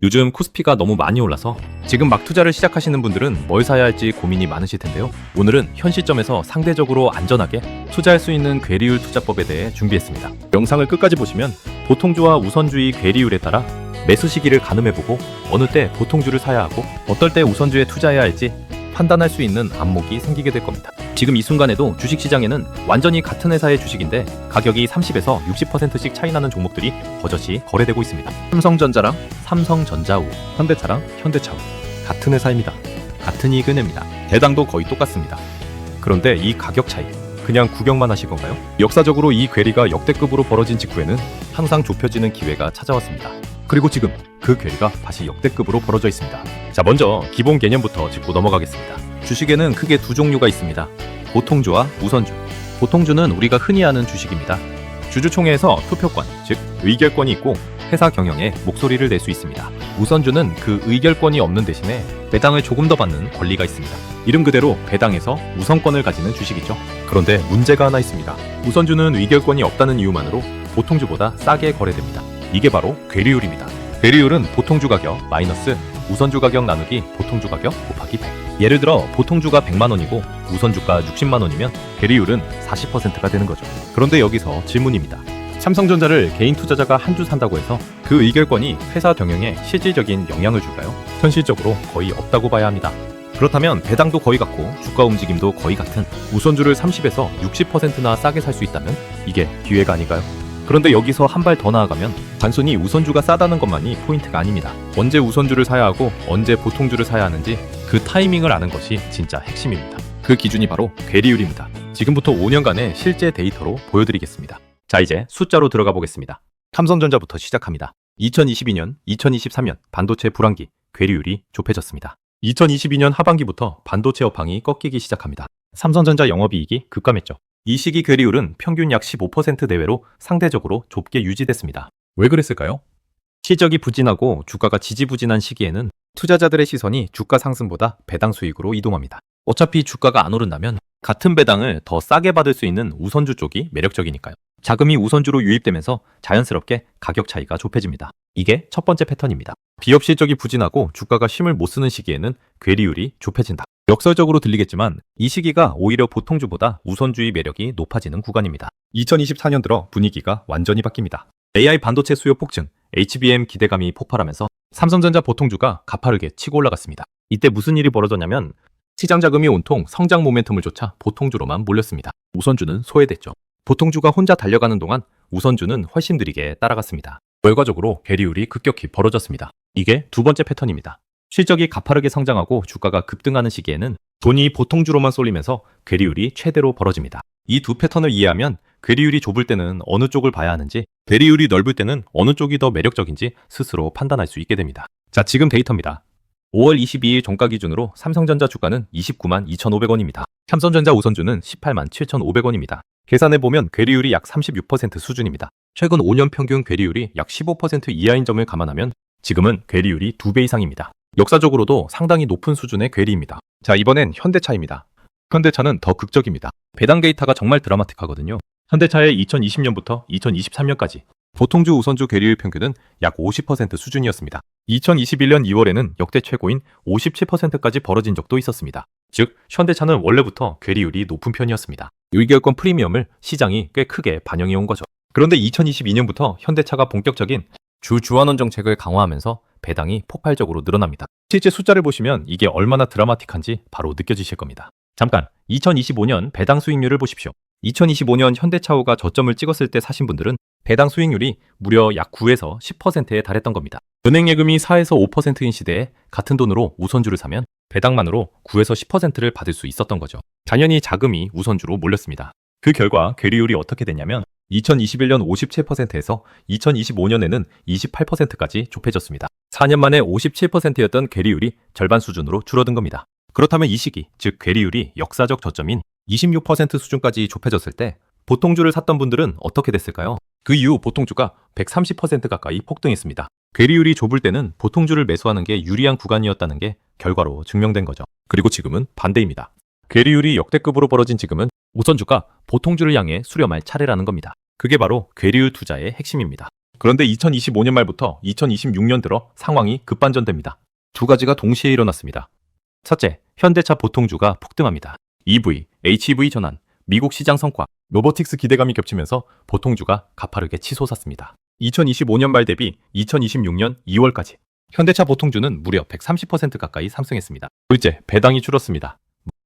요즘 코스피가 너무 많이 올라서 지금 막 투자를 시작하시는 분들은 뭘 사야 할지 고민이 많으실 텐데요. 오늘은 현 시점에서 상대적으로 안전하게 투자할 수 있는 괴리율 투자법에 대해 준비했습니다. 영상을 끝까지 보시면 보통주와 우선주의 괴리율에 따라 매수 시기를 가늠해보고 어느 때 보통주를 사야 하고 어떨 때 우선주에 투자해야 할지 판단할 수 있는 안목이 생기게 될 겁니다. 지금 이 순간에도 주식시장에는 완전히 같은 회사의 주식인데 가격이 30에서 60%씩 차이 나는 종목들이 버젓이 거래되고 있습니다. 삼성전자랑 삼성전자우, 현대차랑 현대차우 같은 회사입니다. 같은 이익을 냅니다. 배당도 거의 똑같습니다. 그런데 이 가격 차이 그냥 구경만 하실 건가요? 역사적으로 이 괴리가 역대급으로 벌어진 직후에는 항상 좁혀지는 기회가 찾아왔습니다. 그리고 지금 그 괴리가 다시 역대급으로 벌어져 있습니다. 자, 먼저 기본 개념부터 짚고 넘어가겠습니다. 주식에는 크게 두 종류가 있습니다. 보통주와 우선주. 보통주는 우리가 흔히 아는 주식입니다. 주주총회에서 투표권, 즉 의결권이 있고 회사 경영에 목소리를 낼 수 있습니다. 우선주는 그 의결권이 없는 대신에 배당을 조금 더 받는 권리가 있습니다. 이름 그대로 배당에서 우선권을 가지는 주식이죠. 그런데 문제가 하나 있습니다. 우선주는 의결권이 없다는 이유만으로 보통주보다 싸게 거래됩니다. 이게 바로 괴리율입니다. 괴리율은 보통주 가격 마이너스 우선주 가격 나누기 보통주 가격 곱하기 100. 예를 들어 보통주가 100만 원이고 우선주가 60만 원이면 괴리율은 40%가 되는 거죠. 그런데 여기서 질문입니다. 삼성전자를 개인 투자자가 한 주 산다고 해서 그 의결권이 회사 경영에 실질적인 영향을 줄까요? 현실적으로 거의 없다고 봐야 합니다. 그렇다면 배당도 거의 같고 주가 움직임도 거의 같은 우선주를 30에서 60%나 싸게 살 수 있다면 이게 기회가 아닐까요? 그런데 여기서 한 발 더 나아가면 단순히 우선주가 싸다는 것만이 포인트가 아닙니다. 언제 우선주를 사야 하고 언제 보통주를 사야 하는지 그 타이밍을 아는 것이 진짜 핵심입니다. 그 기준이 바로 괴리율입니다. 지금부터 5년간의 실제 데이터로 보여드리겠습니다. 자, 이제 숫자로 들어가 보겠습니다. 삼성전자부터 시작합니다. 2022년, 2023년 반도체 불황기 괴리율이 좁혀졌습니다. 2022년 하반기부터 반도체 업황이 꺾이기 시작합니다. 삼성전자 영업이익이 급감했죠. 이 시기 괴리율은 평균 약 15% 내외로 상대적으로 좁게 유지됐습니다. 왜 그랬을까요? 실적이 부진하고 주가가 지지부진한 시기에는 투자자들의 시선이 주가 상승보다 배당 수익으로 이동합니다. 어차피 주가가 안 오른다면 같은 배당을 더 싸게 받을 수 있는 우선주 쪽이 매력적이니까요. 자금이 우선주로 유입되면서 자연스럽게 가격 차이가 좁혀집니다. 이게 첫 번째 패턴입니다. 기업 실적이 부진하고 주가가 힘을 못 쓰는 시기에는 괴리율이 좁혀진다. 역설적으로 들리겠지만 이 시기가 오히려 보통주보다 우선주의 매력이 높아지는 구간입니다. 2024년 들어 분위기가 완전히 바뀝니다. AI 반도체 수요 폭증, HBM 기대감이 폭발하면서 삼성전자 보통주가 가파르게 치고 올라갔습니다. 이때 무슨 일이 벌어졌냐면 시장 자금이 온통 성장 모멘텀을 쫓아 보통주로만 몰렸습니다. 우선주는 소외됐죠. 보통주가 혼자 달려가는 동안 우선주는 훨씬 느리게 따라갔습니다. 결과적으로 괴리율이 급격히 벌어졌습니다. 이게 두 번째 패턴입니다. 실적이 가파르게 성장하고 주가가 급등하는 시기에는 돈이 보통주로만 쏠리면서 괴리율이 최대로 벌어집니다. 이 두 패턴을 이해하면 괴리율이 좁을 때는 어느 쪽을 봐야 하는지, 괴리율이 넓을 때는 어느 쪽이 더 매력적인지 스스로 판단할 수 있게 됩니다. 자, 지금 데이터입니다. 5월 22일 종가 기준으로 삼성전자 주가는 29만 2,500원입니다. 삼성전자 우선주는 18만 7,500원입니다. 계산해보면 괴리율이 약 36% 수준입니다. 최근 5년 평균 괴리율이 약 15% 이하인 점을 감안하면 지금은 괴리율이 2배 이상입니다. 역사적으로도 상당히 높은 수준의 괴리입니다. 자, 이번엔 현대차입니다. 현대차는 더 극적입니다. 배당 데이터가 정말 드라마틱하거든요. 현대차의 2020년부터 2023년까지 보통주 우선주 괴리율 평균은 약 50% 수준이었습니다. 2021년 2월에는 역대 최고인 57%까지 벌어진 적도 있었습니다. 즉, 현대차는 원래부터 괴리율이 높은 편이었습니다. 의결권 프리미엄을 시장이 꽤 크게 반영해 온 거죠. 그런데 2022년부터 현대차가 본격적인 주주환원 정책을 강화하면서 배당이 폭발적으로 늘어납니다. 실제 숫자를 보시면 이게 얼마나 드라마틱한지 바로 느껴지실 겁니다. 잠깐, 2025년 배당 수익률을 보십시오. 2025년 현대차우가 저점을 찍었을 때 사신 분들은 배당 수익률이 무려 약 9에서 10%에 달했던 겁니다. 은행 예금이 4에서 5%인 시대에 같은 돈으로 우선주를 사면 배당만으로 9에서 10%를 받을 수 있었던 거죠. 당연히 자금이 우선주로 몰렸습니다. 그 결과 괴리율이 어떻게 됐냐면 2021년 57%에서 2025년에는 28%까지 좁혀졌습니다. 4년 만에 57%였던 괴리율이 절반 수준으로 줄어든 겁니다. 그렇다면 이 시기, 즉 괴리율이 역사적 저점인 26% 수준까지 좁혀졌을 때 보통주를 샀던 분들은 어떻게 됐을까요? 그 이후 보통주가 130% 가까이 폭등했습니다. 괴리율이 좁을 때는 보통주를 매수하는 게 유리한 구간이었다는 게 결과로 증명된 거죠. 그리고 지금은 반대입니다. 괴리율이 역대급으로 벌어진 지금은 우선주가 보통주를 향해 수렴할 차례라는 겁니다. 그게 바로 괴리율 투자의 핵심입니다. 그런데 2025년 말부터 2026년 들어 상황이 급반전됩니다. 두 가지가 동시에 일어났습니다. 첫째, 현대차 보통주가 폭등합니다. EV, HEV 전환, 미국 시장 성과, 로보틱스 기대감이 겹치면서 보통주가 가파르게 치솟았습니다. 2025년 말 대비 2026년 2월까지 현대차 보통주는 무려 130% 가까이 상승했습니다. 둘째, 배당이 줄었습니다.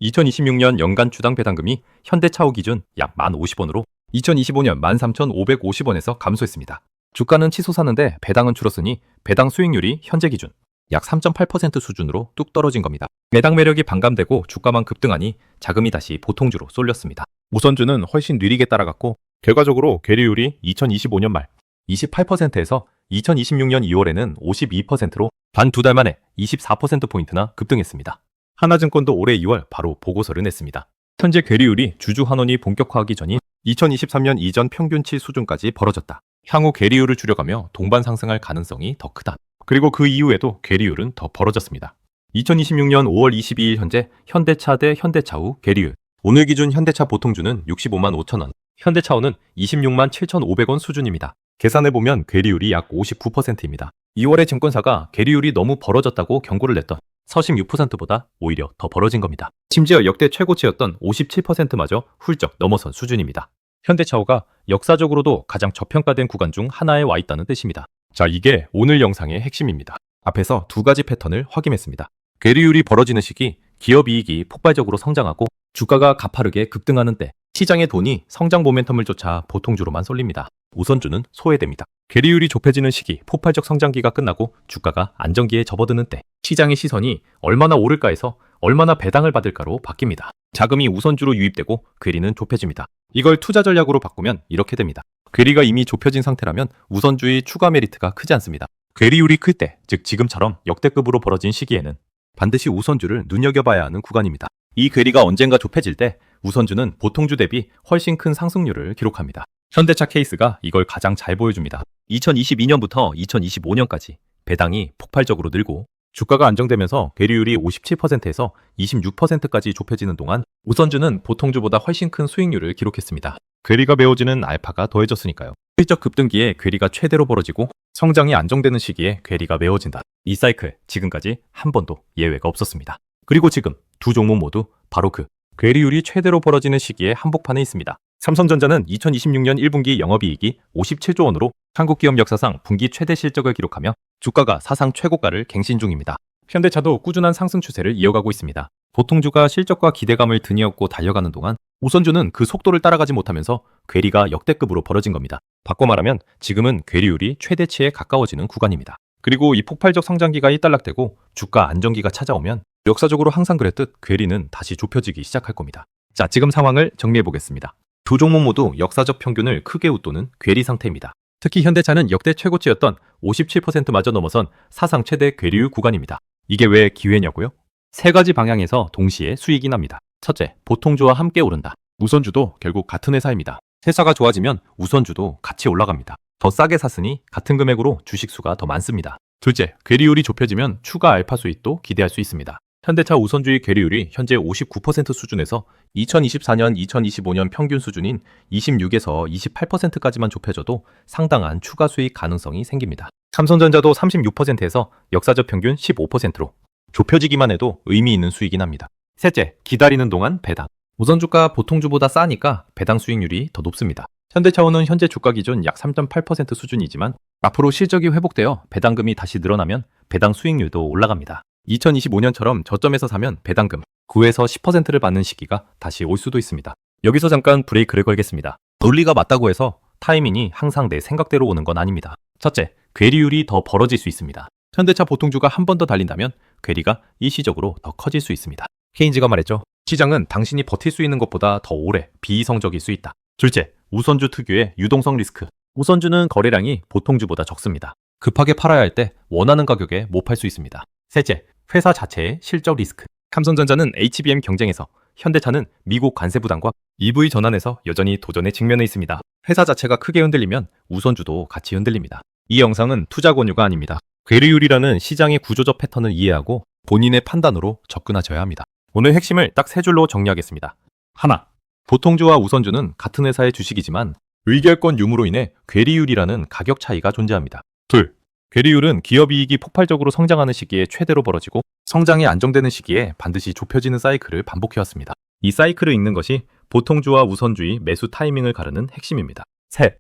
2026년 연간 주당 배당금이 현대차우 기준 약 1,050원으로 2025년 13,550원에서 감소했습니다. 주가는 치솟았는데 배당은 줄었으니 배당 수익률이 현재 기준 약 3.8% 수준으로 뚝 떨어진 겁니다. 배당 매력이 반감되고 주가만 급등하니 자금이 다시 보통주로 쏠렸습니다. 우선주는 훨씬 느리게 따라갔고 결과적으로 괴리율이 2025년 말 28%에서 2026년 2월에는 52%로 단 두 달 만에 24%포인트나 급등했습니다. 하나증권도 올해 2월 바로 보고서를 냈습니다. 현재 괴리율이 주주 환원이 본격화하기 전인 2023년 이전 평균치 수준까지 벌어졌다. 향후 괴리율을 줄여가며 동반 상승할 가능성이 더 크다. 그리고 그 이후에도 괴리율은 더 벌어졌습니다. 2026년 5월 22일 현재 현대차 대 현대차우 괴리율. 오늘 기준 현대차 보통주는 65만 5천 원, 현대차우는 26만 7,500원 수준입니다. 계산해보면 괴리율이 약 59%입니다. 2월에 증권사가 괴리율이 너무 벌어졌다고 경고를 냈던 46%보다 오히려 더 벌어진 겁니다. 심지어 역대 최고치였던 57%마저 훌쩍 넘어선 수준입니다. 현대차우가 역사적으로도 가장 저평가된 구간 중 하나에 와 있다는 뜻입니다. 자, 이게 오늘 영상의 핵심입니다. 앞에서 두 가지 패턴을 확인했습니다. 괴리율이 벌어지는 시기, 기업 이익이 폭발적으로 성장하고 주가가 가파르게 급등하는 때 시장의 돈이 성장 모멘텀을 쫓아 보통주로만 쏠립니다. 우선주는 소외됩니다. 괴리율이 좁혀지는 시기, 폭발적 성장기가 끝나고 주가가 안정기에 접어드는 때 시장의 시선이 얼마나 오를까 해서 얼마나 배당을 받을까로 바뀝니다. 자금이 우선주로 유입되고 괴리는 좁혀집니다. 이걸 투자 전략으로 바꾸면 이렇게 됩니다. 괴리가 이미 좁혀진 상태라면 우선주의 추가 메리트가 크지 않습니다. 괴리율이 클 때, 즉 지금처럼 역대급으로 벌어진 시기에는 반드시 우선주를 눈여겨봐야 하는 구간입니다. 이 괴리가 언젠가 좁혀질 때 우선주는 보통주 대비 훨씬 큰 상승률을 기록합니다. 현대차 케이스가 이걸 가장 잘 보여줍니다. 2022년부터 2025년까지 배당이 폭발적으로 늘고 주가가 안정되면서 괴리율이 57%에서 26%까지 좁혀지는 동안 우선주는 보통주보다 훨씬 큰 수익률을 기록했습니다. 괴리가 메워지는 알파가 더해졌으니까요. 실적 급등기에 괴리가 최대로 벌어지고 성장이 안정되는 시기에 괴리가 메워진다. 이 사이클 지금까지 한 번도 예외가 없었습니다. 그리고 지금 두 종목 모두 바로 그 괴리율이 최대로 벌어지는 시기에 한복판에 있습니다. 삼성전자는 2026년 1분기 영업이익이 57조 원으로 한국 기업 역사상 분기 최대 실적을 기록하며 주가가 사상 최고가를 갱신 중입니다. 현대차도 꾸준한 상승 추세를 이어가고 있습니다. 보통주가 실적과 기대감을 등에 업고 달려가는 동안 우선주는 그 속도를 따라가지 못하면서 괴리가 역대급으로 벌어진 겁니다. 바꿔 말하면 지금은 괴리율이 최대치에 가까워지는 구간입니다. 그리고 이 폭발적 성장기가 일단락되고 주가 안정기가 찾아오면 역사적으로 항상 그랬듯 괴리는 다시 좁혀지기 시작할 겁니다. 자, 지금 상황을 정리해 보겠습니다. 두 종목 모두 역사적 평균을 크게 웃도는 괴리 상태입니다. 특히 현대차는 역대 최고치였던 57%마저 넘어선 사상 최대 괴리율 구간입니다. 이게 왜 기회냐고요? 세 가지 방향에서 동시에 수익이 납니다. 첫째, 보통주와 함께 오른다. 우선주도 결국 같은 회사입니다. 회사가 좋아지면 우선주도 같이 올라갑니다. 더 싸게 샀으니 같은 금액으로 주식수가 더 많습니다. 둘째, 괴리율이 좁혀지면 추가 알파 수익도 기대할 수 있습니다. 현대차 우선주의 괴리율이 현재 59% 수준에서 2024년, 2025년 평균 수준인 26에서 28%까지만 좁혀져도 상당한 추가 수익 가능성이 생깁니다. 삼성전자도 36%에서 역사적 평균 15%로 좁혀지기만 해도 의미 있는 수익이 납니다. 셋째, 기다리는 동안 배당. 우선주가 보통주보다 싸니까 배당 수익률이 더 높습니다. 현대차원은 현재 주가 기준 약 3.8% 수준이지만 앞으로 실적이 회복되어 배당금이 다시 늘어나면 배당 수익률도 올라갑니다. 2025년처럼 저점에서 사면 배당금 9에서 10%를 받는 시기가 다시 올 수도 있습니다. 여기서 잠깐 브레이크를 걸겠습니다. 논리가 맞다고 해서 타이밍이 항상 내 생각대로 오는 건 아닙니다. 첫째, 괴리율이 더 벌어질 수 있습니다. 현대차 보통주가 한 번 더 달린다면 괴리가 일시적으로 더 커질 수 있습니다. 케인즈가 말했죠. 시장은 당신이 버틸 수 있는 것보다 더 오래 비이성적일 수 있다. 둘째, 우선주 특유의 유동성 리스크. 우선주는 거래량이 보통주보다 적습니다. 급하게 팔아야 할 때 원하는 가격에 못 팔 수 있습니다. 셋째, 회사 자체의 실적 리스크. 삼성전자는 HBM 경쟁에서, 현대차는 미국 관세 부담과 EV 전환에서 여전히 도전에 직면해 있습니다. 회사 자체가 크게 흔들리면 우선주도 같이 흔들립니다. 이 영상은 투자 권유가 아닙니다. 괴리율이라는 시장의 구조적 패턴을 이해하고 본인의 판단으로 접근하셔야 합니다. 오늘 핵심을 딱 세 줄로 정리하겠습니다. 하나, 보통주와 우선주는 같은 회사의 주식이지만 의결권 유무로 인해 괴리율이라는 가격 차이가 존재합니다. 둘, 괴리율은 기업이익이 폭발적으로 성장하는 시기에 최대로 벌어지고 성장이 안정되는 시기에 반드시 좁혀지는 사이클을 반복해왔습니다. 이 사이클을 읽는 것이 보통주와 우선주의 매수 타이밍을 가르는 핵심입니다. 셋,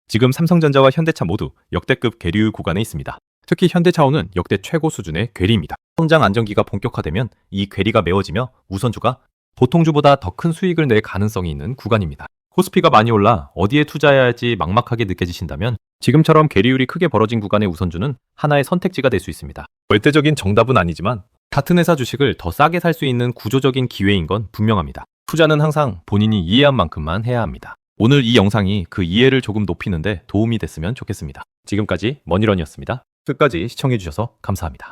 지금 삼성전자와 현대차 모두 역대급 괴리율 구간에 있습니다. 특히 현대차원은 역대 최고 수준의 괴리입니다. 성장 안정기가 본격화되면 이 괴리가 메워지며 우선주가 보통주보다 더 큰 수익을 낼 가능성이 있는 구간입니다. 코스피가 많이 올라 어디에 투자해야 할지 막막하게 느껴지신다면 지금처럼 괴리율이 크게 벌어진 구간의 우선주는 하나의 선택지가 될 수 있습니다. 절대적인 정답은 아니지만 같은 회사 주식을 더 싸게 살 수 있는 구조적인 기회인 건 분명합니다. 투자는 항상 본인이 이해한 만큼만 해야 합니다. 오늘 이 영상이 그 이해를 조금 높이는데 도움이 됐으면 좋겠습니다. 지금까지 머니런이었습니다. 끝까지 시청해주셔서 감사합니다.